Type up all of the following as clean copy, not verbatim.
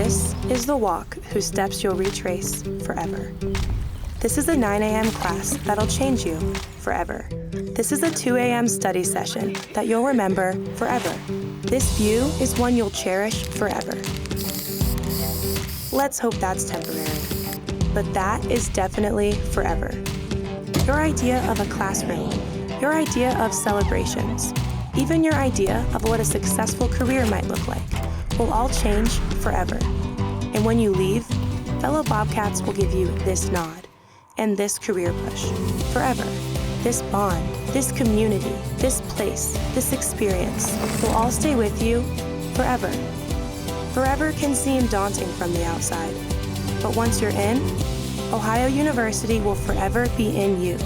This is The Walk, whose steps you'll retrace forever. This is a 9 a.m. class that'll change you forever. This is a 2 a.m. study session that you'll remember forever. This view is one you'll cherish forever. Let's hope that's temporary, but that is definitely forever. Your idea of a classroom, your idea of celebrations, even your idea of what a successful career might look like will all change forever. And when you leave, fellow Bobcats will give you this nod and this career push forever. This bond, this community, this place, this experience will all stay with you forever. Forever can seem daunting from the outside, but once you're in, Ohio University will forever be in you,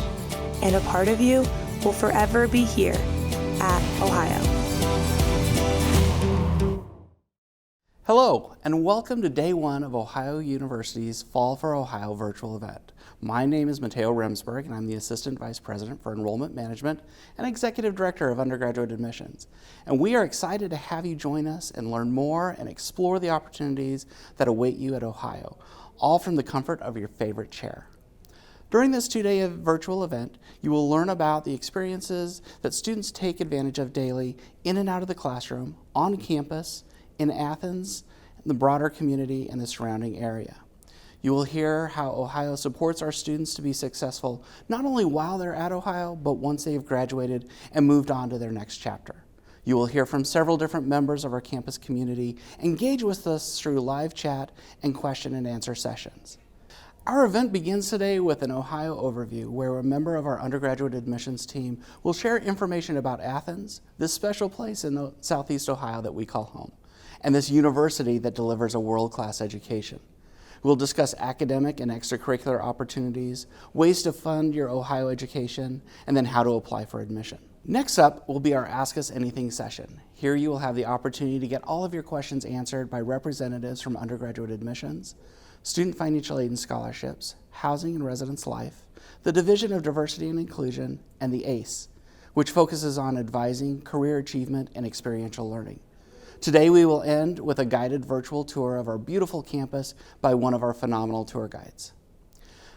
and a part of you will forever be here at Ohio. Hello, and welcome to day one of Ohio University's Fall for Ohio virtual event. My name is Mateo Remsburg, and I'm the Assistant Vice President for Enrollment Management and Executive Director of Undergraduate Admissions. And we are excited to have you join us and learn more and explore the opportunities that await you at Ohio, all from the comfort of your favorite chair. During this two-day virtual event, you will learn about the experiences that students take advantage of daily in and out of the classroom, on campus, in Athens, the broader community, and the surrounding area. You will hear how Ohio supports our students to be successful not only while they're at Ohio, but once they've graduated and moved on to their next chapter. You will hear from several different members of our campus community, engage with us through live chat and question and answer sessions. Our event begins today with an Ohio overview where a member of our undergraduate admissions team will share information about Athens, this special place in Southeast Ohio that we call home, and this university that delivers a world-class education. We'll discuss academic and extracurricular opportunities, ways to fund your Ohio education, and then how to apply for admission. Next up will be our Ask Us Anything session. Here you will have the opportunity to get all of your questions answered by representatives from undergraduate admissions, student financial aid and scholarships, housing and residence life, the Division of Diversity and Inclusion, and the ACE, which focuses on advising, career achievement, and experiential learning. Today we will end with a guided virtual tour of our beautiful campus by one of our phenomenal tour guides.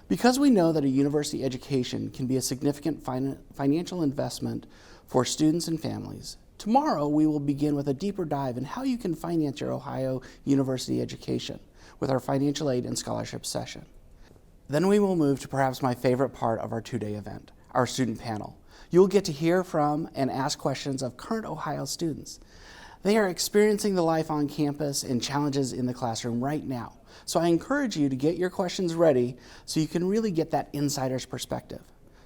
Because we know that a university education can be a significant financial investment for students and families, tomorrow we will begin with a deeper dive in how you can finance your Ohio University education with our financial aid and scholarship session. Then we will move to perhaps my favorite part of our two-day event, our student panel. You will get to hear from and ask questions of current Ohio students. They are experiencing the life on campus and challenges in the classroom right now. So I encourage you to get your questions ready so you can really get that insider's perspective.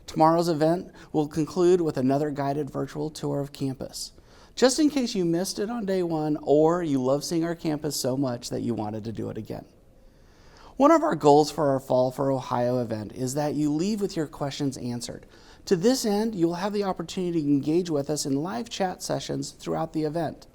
Tomorrow's event will conclude with another guided virtual tour of campus, just in case you missed it on day one or you love seeing our campus so much that you wanted to do it again. One of our goals for our Fall for Ohio event is that you leave with your questions answered. To this end, you will have the opportunity to engage with us in live chat sessions throughout the event.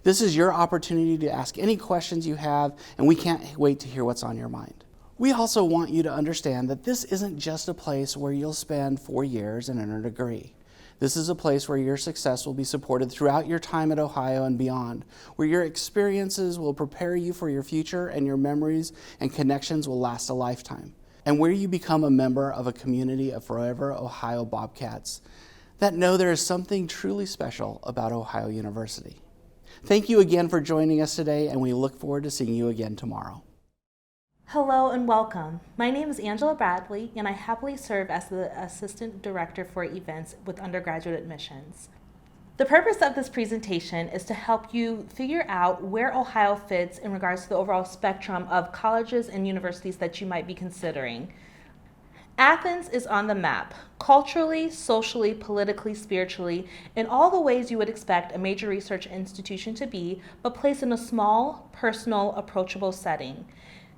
This is your opportunity to ask any questions you have, and we can't wait to hear what's on your mind. We also want you to understand that this isn't just a place where you'll spend 4 years and earn a degree. This is a place where your success will be supported throughout your time at Ohio and beyond, where your experiences will prepare you for your future and your memories and connections will last a lifetime, and where you become a member of a community of forever Ohio Bobcats that know there is something truly special about Ohio University. Thank you again for joining us today, and we look forward to seeing you again tomorrow. Hello and welcome. My name is Angela Bradley, and I happily serve as the Assistant Director for Events with Undergraduate Admissions. The purpose of this presentation is to help you figure out where Ohio fits in regards to the overall spectrum of colleges and universities that you might be considering. Athens is on the map, culturally, socially, politically, spiritually, in all the ways you would expect a major research institution to be, but placed in a small, personal, approachable setting.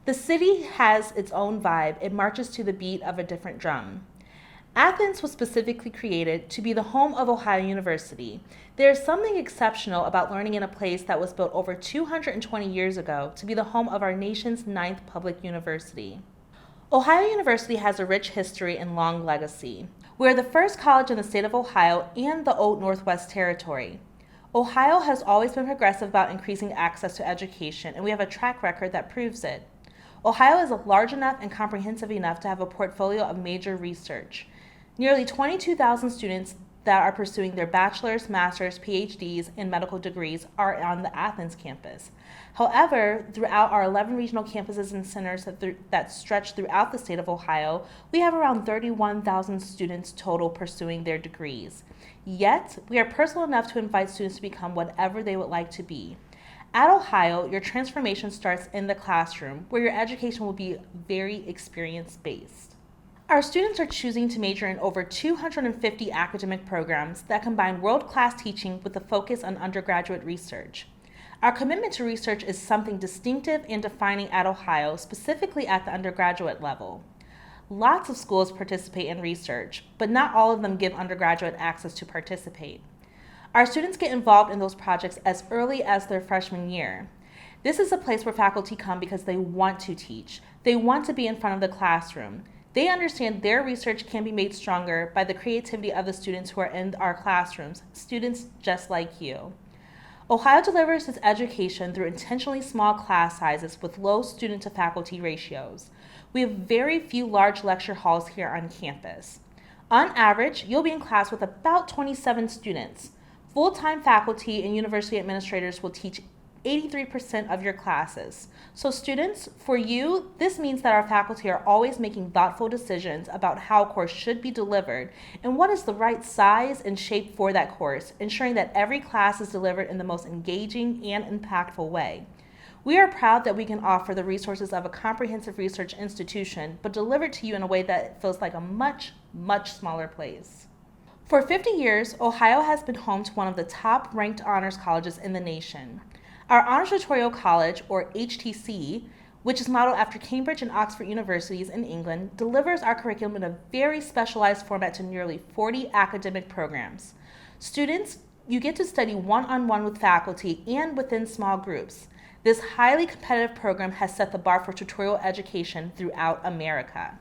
The city has its own vibe. It marches to the beat of a different drum. Athens was specifically created to be the home of Ohio University. There is something exceptional about learning in a place that was built over 220 years ago to be the home of our nation's 9th public university. Ohio University has a rich history and long legacy. We are the first college in the state of Ohio and the Old Northwest Territory. Ohio has always been progressive about increasing access to education, and we have a track record that proves it. Ohio is large enough and comprehensive enough to have a portfolio of major research. Nearly 22,000 students that are pursuing their bachelor's, master's, PhDs, and medical degrees are on the Athens campus. However, throughout our 11 regional campuses and centers that stretch throughout the state of Ohio, we have around 31,000 students total pursuing their degrees. Yet, we are personal enough to invite students to become whatever they would like to be. At Ohio, your transformation starts in the classroom, where your education will be very experience-based. Our students are choosing to major in over 250 academic programs that combine world-class teaching with a focus on undergraduate research. Our commitment to research is something distinctive and defining at Ohio, specifically at the undergraduate level. Lots of schools participate in research, but not all of them give undergraduate access to participate. Our students get involved in those projects as early as their freshman year. This is a place where faculty come because they want to teach. They want to be in front of the classroom. They understand their research can be made stronger by the creativity of the students who are in our classrooms, students just like you. Ohio delivers its education through intentionally small class sizes with low student to faculty ratios. We have very few large lecture halls here on campus. On average, you'll be in class with about 27 students. Full-time faculty and university administrators will teach 83% of your classes. So students, for you, this means that our faculty are always making thoughtful decisions about how a course should be delivered and what is the right size and shape for that course, ensuring that every class is delivered in the most engaging and impactful way. We are proud that we can offer the resources of a comprehensive research institution, but delivered to you in a way that feels like a much, much smaller place. For 50 years, Ohio has been home to one of the top-ranked honors colleges in the nation. Our Honors Tutorial College, or HTC, which is modeled after Cambridge and Oxford universities in England, delivers our curriculum in a very specialized format to nearly 40 academic programs. Students, you get to study one-on-one with faculty and within small groups. This highly competitive program has set the bar for tutorial education throughout America.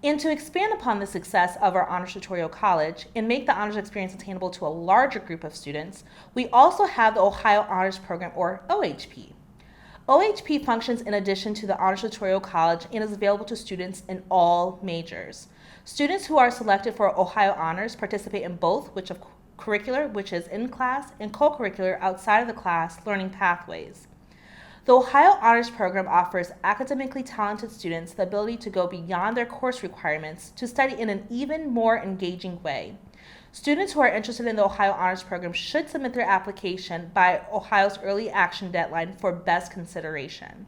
And to expand upon the success of our Honors Tutorial College and make the honors experience attainable to a larger group of students, we also have the Ohio Honors Program, or OHP. OHP functions in addition to the Honors Tutorial College and is available to students in all majors. Students who are selected for Ohio Honors participate in both, which of curricular, which is in class, and co-curricular, outside of the class, learning pathways. The Ohio Honors Program offers academically talented students the ability to go beyond their course requirements to study in an even more engaging way. Students who are interested in the Ohio Honors Program should submit their application by Ohio's early action deadline for best consideration.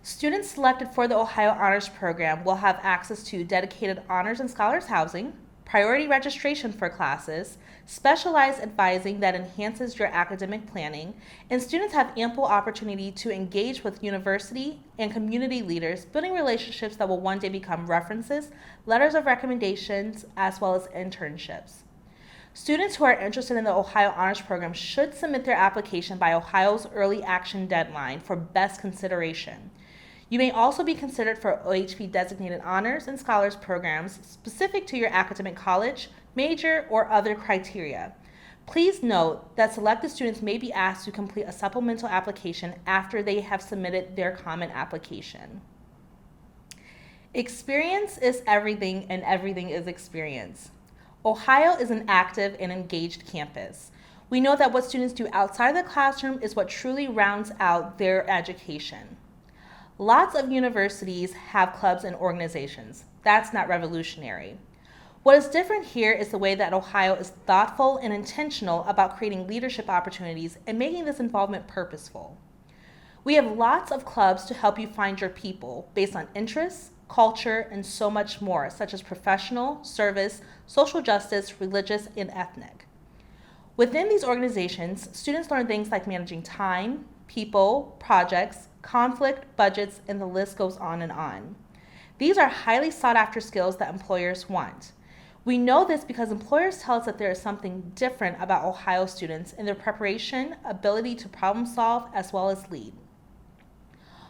Students selected for the Ohio Honors Program will have access to dedicated honors and scholars housing, priority registration for classes, specialized advising that enhances your academic planning, and students have ample opportunity to engage with university and community leaders, building relationships that will one day become references, letters of recommendations, as well as internships. Students who are interested in the Ohio Honors Program should submit their application by Ohio's early action deadline for best consideration. You may also be considered for OHP designated honors and scholars programs specific to your academic college, major, or other criteria. Please note that selected students may be asked to complete a supplemental application after they have submitted their common application. Experience is everything, and everything is experience. Ohio is an active and engaged campus. We know that what students do outside of the classroom is what truly rounds out their education. Lots of universities have clubs and organizations. That's not revolutionary. What is different here is the way that Ohio is thoughtful and intentional about creating leadership opportunities and making this involvement purposeful. We have lots of clubs to help you find your people based on interests, culture, and so much more, such as professional, service, social justice, religious, and ethnic. Within these organizations, students learn things like managing time, people, projects, conflict, budgets, and the list goes on and on. These are highly sought after skills that employers want. We know this because employers tell us that there is something different about Ohio students in their preparation, ability to problem solve, as well as lead.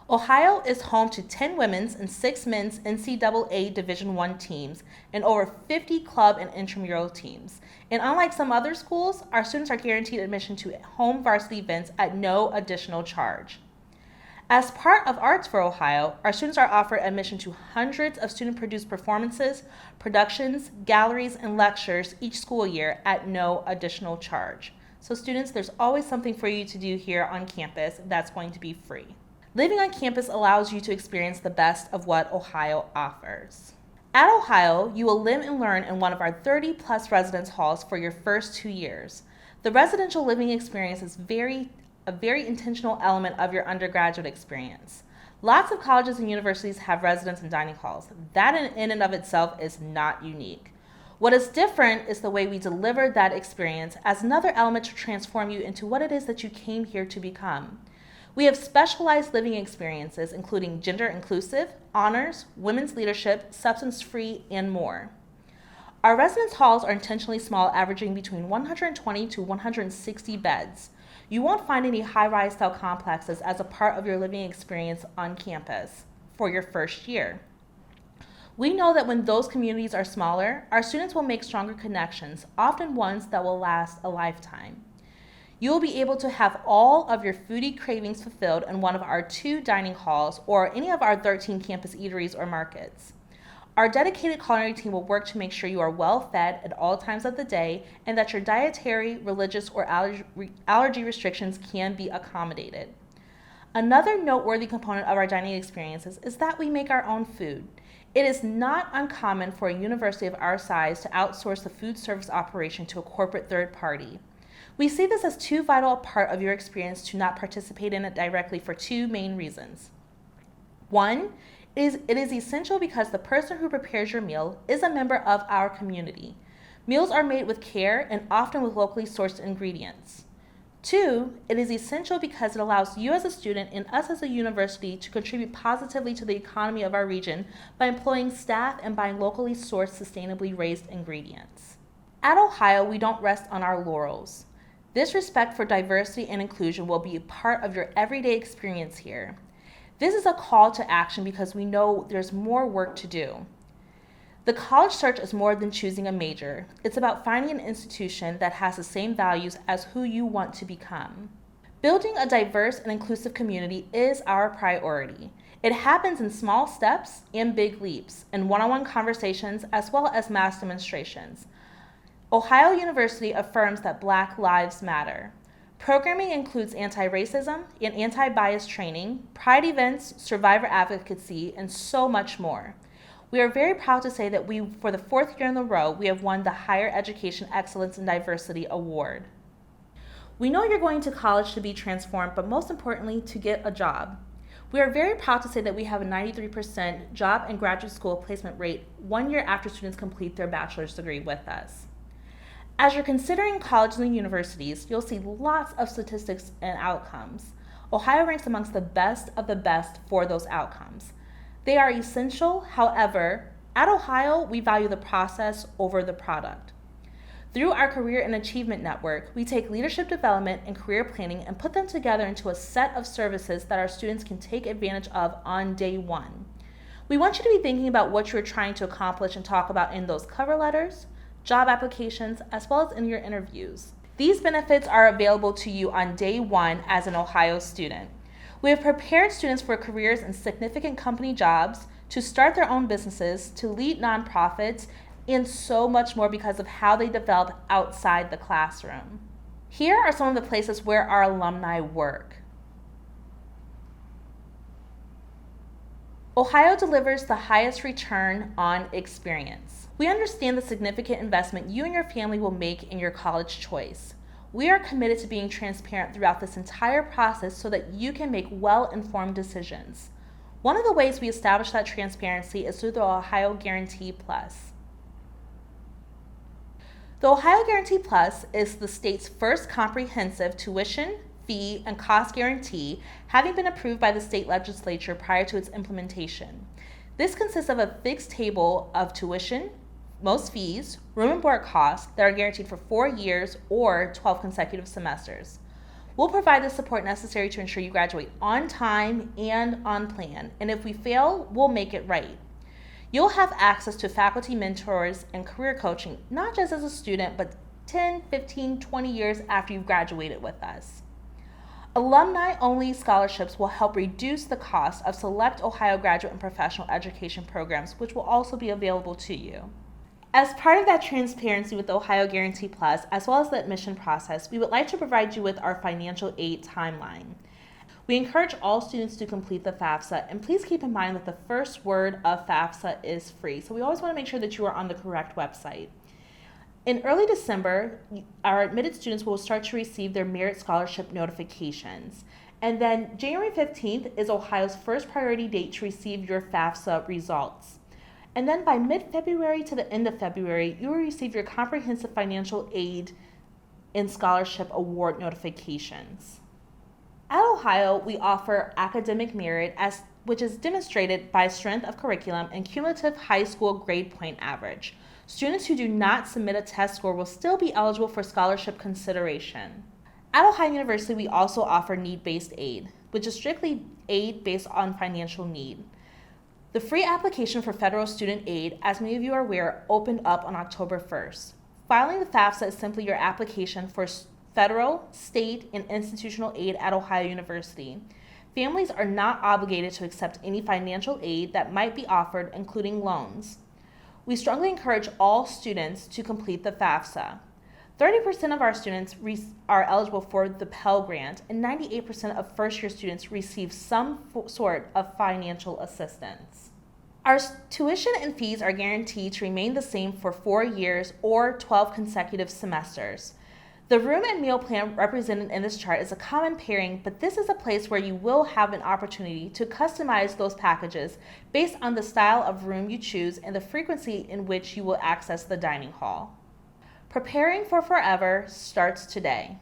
Ohio is home to 10 women's and 6 men's NCAA Division I teams and over 50 club and intramural teams. And unlike some other schools, our students are guaranteed admission to home varsity events at no additional charge. As part of Arts for Ohio, our students are offered admission to hundreds of student-produced performances, productions, galleries, and lectures each school year at no additional charge. So students, there's always something for you to do here on campus that's going to be free. Living on campus allows you to experience the best of what Ohio offers. At Ohio, you will live and learn in one of our 30-plus residence halls for your first 2 years. The residential living experience is a very intentional element of your undergraduate experience. Lots of colleges and universities have residence and dining halls. That in and of itself is not unique. What is different is the way we deliver that experience as another element to transform you into what it is that you came here to become. We have specialized living experiences, including gender inclusive, honors, women's leadership, substance free, and more. Our residence halls are intentionally small, averaging between 120 to 160 beds. You won't find any high-rise style complexes as a part of your living experience on campus for your first year. We know that when those communities are smaller, our students will make stronger connections, often ones that will last a lifetime. You will be able to have all of your foodie cravings fulfilled in one of our 2 dining halls or any of our 13 campus eateries or markets. Our dedicated culinary team will work to make sure you are well fed at all times of the day and that your dietary, religious, or allergy restrictions can be accommodated. Another noteworthy component of our dining experiences is that we make our own food. It is not uncommon for a university of our size to outsource the food service operation to a corporate third party. We see this as too vital a part of your experience to not participate in it directly for 2 main reasons. One, it is essential because the person who prepares your meal is a member of our community. Meals are made with care and often with locally sourced ingredients. 2, it is essential because it allows you as a student and us as a university to contribute positively to the economy of our region by employing staff and buying locally sourced, sustainably raised ingredients. At Ohio, we don't rest on our laurels. This respect for diversity and inclusion will be a part of your everyday experience here. This is a call to action because we know there's more work to do. The college search is more than choosing a major. It's about finding an institution that has the same values as who you want to become. Building a diverse and inclusive community is our priority. It happens in small steps and big leaps, in one-on-one conversations as well as mass demonstrations. Ohio University affirms that Black Lives Matter. Programming includes anti-racism and anti-bias training, pride events, survivor advocacy, and so much more. We are very proud to say that for the 4th year in a row, we have won the Higher Education Excellence and Diversity Award. We know you're going to college to be transformed, but most importantly, to get a job. We are very proud to say that we have a 93% job and graduate school placement rate 1 year after students complete their bachelor's degree with us. As you're considering colleges and universities, you'll see lots of statistics and outcomes. Ohio ranks amongst the best of the best for those outcomes. They are essential, however, at Ohio, we value the process over the product. Through our Career and Achievement Network, we take leadership development and career planning and put them together into a set of services that our students can take advantage of on day 1. We want you to be thinking about what you're trying to accomplish and talk about in those cover letters, job applications, as well as in your interviews. These benefits are available to you on day 1 as an Ohio student. We have prepared students for careers in significant company jobs, to start their own businesses, to lead nonprofits, and so much more because of how they develop outside the classroom. Here are some of the places where our alumni work. Ohio delivers the highest return on experience. We understand the significant investment you and your family will make in your college choice. We are committed to being transparent throughout this entire process so that you can make well-informed decisions. One of the ways we establish that transparency is through the Ohio Guarantee Plus. The Ohio Guarantee Plus is the state's first comprehensive tuition, fee, and cost guarantee, having been approved by the state legislature prior to its implementation. This consists of a fixed table of tuition, most fees, room and board costs that are guaranteed for 4 years or 12 consecutive semesters. We'll provide the support necessary to ensure you graduate on time and on plan, and if we fail, we'll make it right. You'll have access to faculty mentors and career coaching, not just as a student, but 10, 15, 20 years after you've graduated with us. Alumni-only scholarships will help reduce the cost of select Ohio graduate and professional education programs, which will also be available to you. As part of that transparency with the Ohio Guarantee Plus, as well as the admission process, we would like to provide you with our financial aid timeline. We encourage all students to complete the FAFSA, and please keep in mind that the first word of FAFSA is free, so we always want to make sure that you are on the correct website. In early December, our admitted students will start to receive their merit scholarship notifications. And then January 15th is Ohio's first priority date to receive your FAFSA results. And then by mid-February to the end of February, you will receive your comprehensive financial aid and scholarship award notifications. At Ohio, we offer academic merit, which is demonstrated by strength of curriculum and cumulative high school grade point average. Students who do not submit a test score will still be eligible for scholarship consideration. At Ohio University, we also offer need-based aid, which is strictly aid based on financial need. The free application for federal student aid, as many of you are aware, opened up on October 1st. Filing the FAFSA is simply your application for federal, state, and institutional aid at Ohio University. Families are not obligated to accept any financial aid that might be offered, including loans. We strongly encourage all students to complete the FAFSA. 30% of our students are eligible for the Pell Grant, and 98% of first-year students receive some sort of financial assistance. Our tuition and fees are guaranteed to remain the same for 4 years or 12 consecutive semesters. The room and meal plan represented in this chart is a common pairing, but this is a place where you will have an opportunity to customize those packages based on the style of room you choose and the frequency in which you will access the dining hall. Preparing for forever starts today.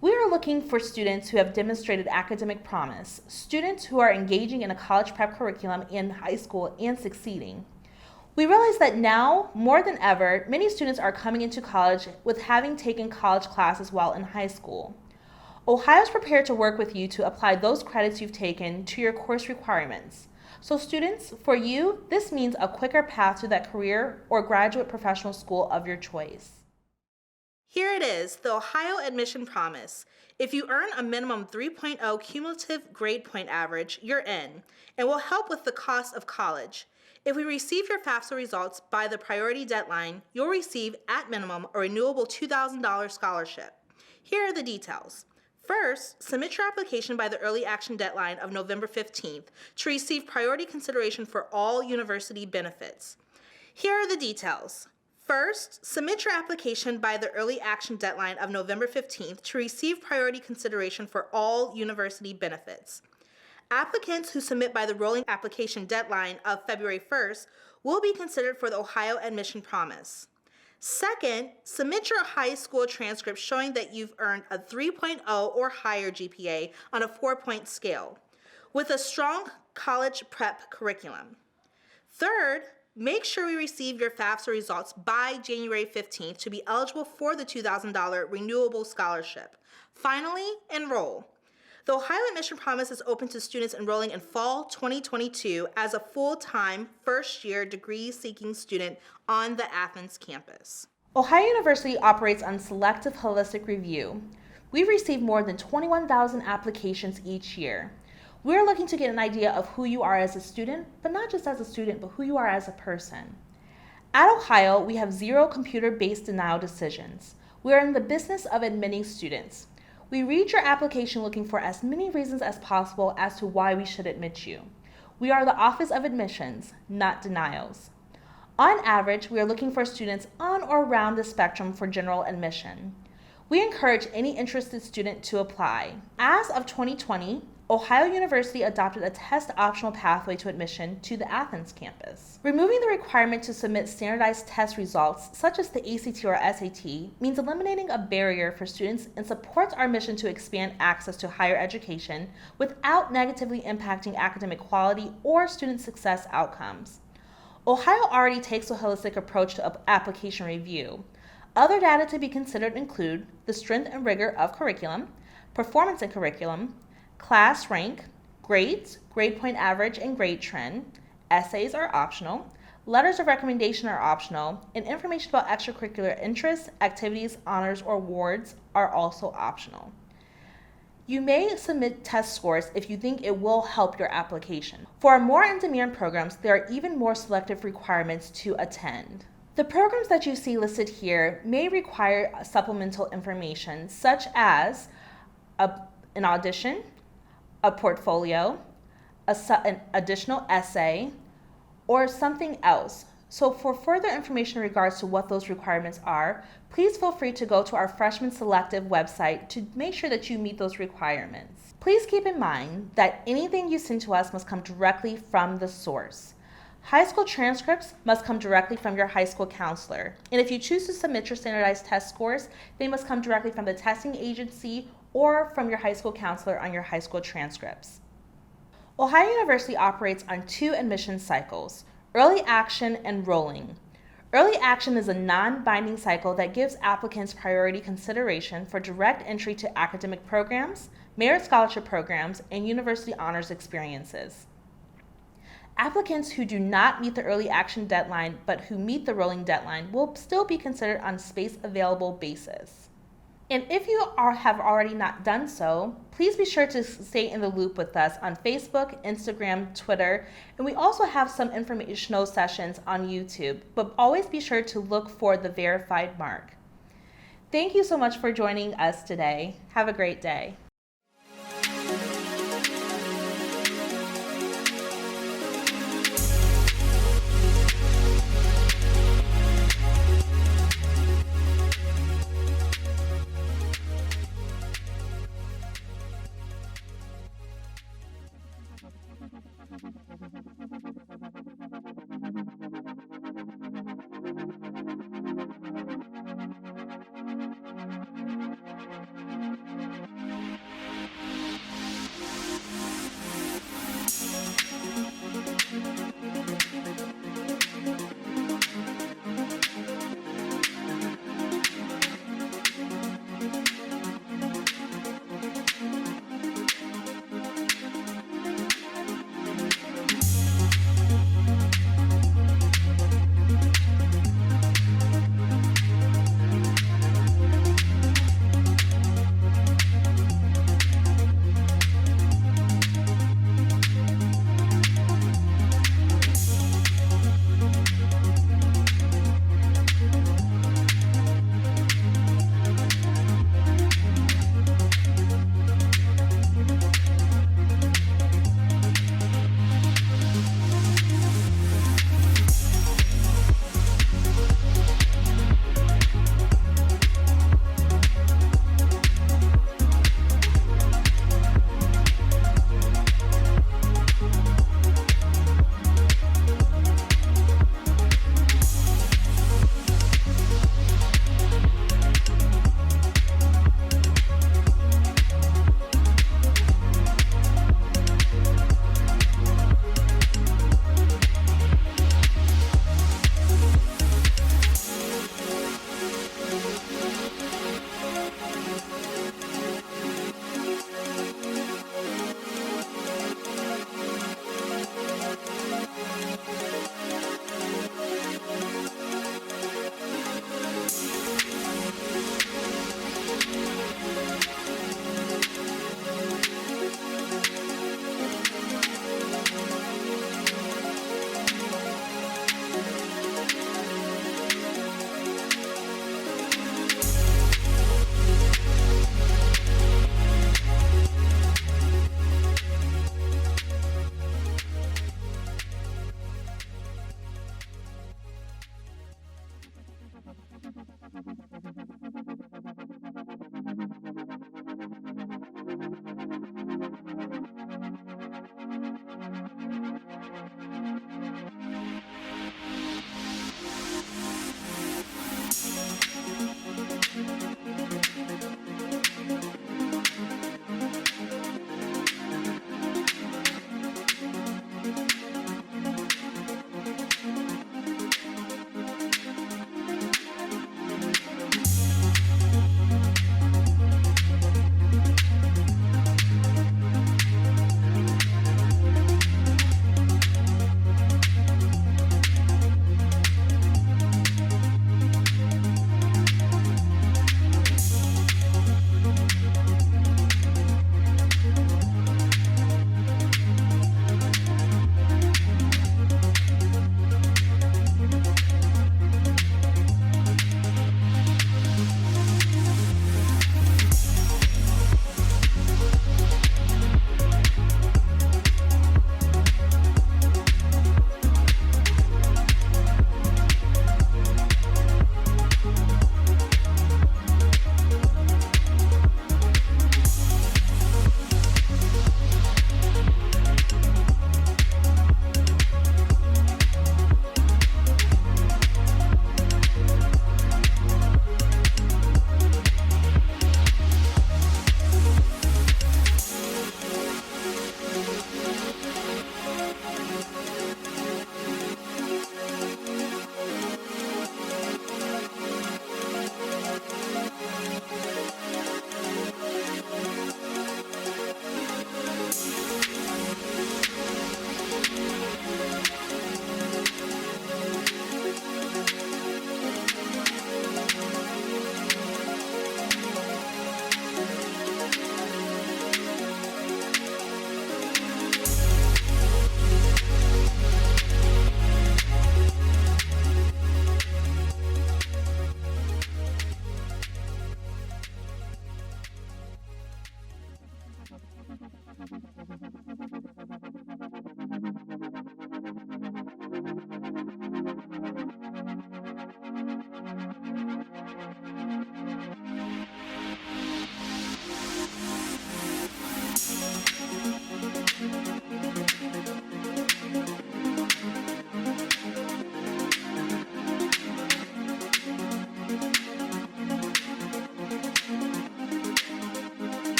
We are looking for students who have demonstrated academic promise, students who are engaging in a college prep curriculum in high school and succeeding. We realize that now, more than ever, many students are coming into college with having taken college classes while in high school. Ohio is prepared to work with you to apply those credits you've taken to your course requirements. So students, for you, this means a quicker path to that career or graduate professional school of your choice. Here it is, the Ohio Admission Promise. If you earn a minimum 3.0 cumulative grade point average, you're in, and will help with the cost of college. If we receive your FAFSA results by the priority deadline, you'll receive, at minimum, a renewable $2,000 scholarship. Here are the details. First, submit your application by the early action deadline of November 15th to receive priority consideration for all university benefits. Here are the details. First, submit your application by the early action deadline of November 15th to receive priority consideration for all university benefits. Applicants who submit by the rolling application deadline of February 1st will be considered for the Ohio Admission Promise. Second, submit your high school transcript showing that you've earned a 3.0 or higher GPA on a 4-point scale with a strong college prep curriculum. Third, make sure we receive your FAFSA results by January 15th to be eligible for the $2,000 renewable scholarship. Finally, enroll. The Ohio Admission Promise is open to students enrolling in fall 2022 as a full-time first-year degree-seeking student on the Athens campus. Ohio University operates on selective holistic review. We receive more than 21,000 applications each year. We're looking to get an idea of who you are as a student, but not just as a student, but who you are as a person. At Ohio, we have 0 computer-based denial decisions. We are in the business of admitting students. We read your application looking for as many reasons as possible as to why we should admit you. We are the Office of Admissions, not denials. On average, we are looking for students on or around the spectrum for general admission. We encourage any interested student to apply. As of 2020, Ohio University adopted a test-optional pathway to admission to the Athens campus. Removing the requirement to submit standardized test results, such as the ACT or SAT, means eliminating a barrier for students and supports our mission to expand access to higher education without negatively impacting academic quality or student success outcomes. Ohio already takes a holistic approach to application review. Other data to be considered include the strength and rigor of curriculum, performance in curriculum, class rank, grades, grade point average, and grade trend. Essays are optional. Letters of recommendation are optional, and information about extracurricular interests, activities, honors, or awards are also optional. You may submit test scores if you think it will help your application. For our more in-demand programs, there are even more selective requirements to attend. The programs that you see listed here may require supplemental information such as an audition, a portfolio, an additional essay, or something else. So for further information in regards to what those requirements are, please feel free to go to our Freshman Selective website to make sure that you meet those requirements. Please keep in mind that anything you send to us must come directly from the source. High school transcripts must come directly from your high school counselor. And if you choose to submit your standardized test scores, they must come directly from the testing agency or from your high school counselor on your high school transcripts. Ohio University operates on 2 admission cycles, early action and rolling. Early action is a non-binding cycle that gives applicants priority consideration for direct entry to academic programs, merit scholarship programs, and university honors experiences. Applicants who do not meet the early action deadline but who meet the rolling deadline will still be considered on space available basis. And if you have already not done so, please be sure to stay in the loop with us on Facebook, Instagram, Twitter, and we also have some informational sessions on YouTube, but always be sure to look for the verified mark. Thank you so much for joining us today. Have a great day.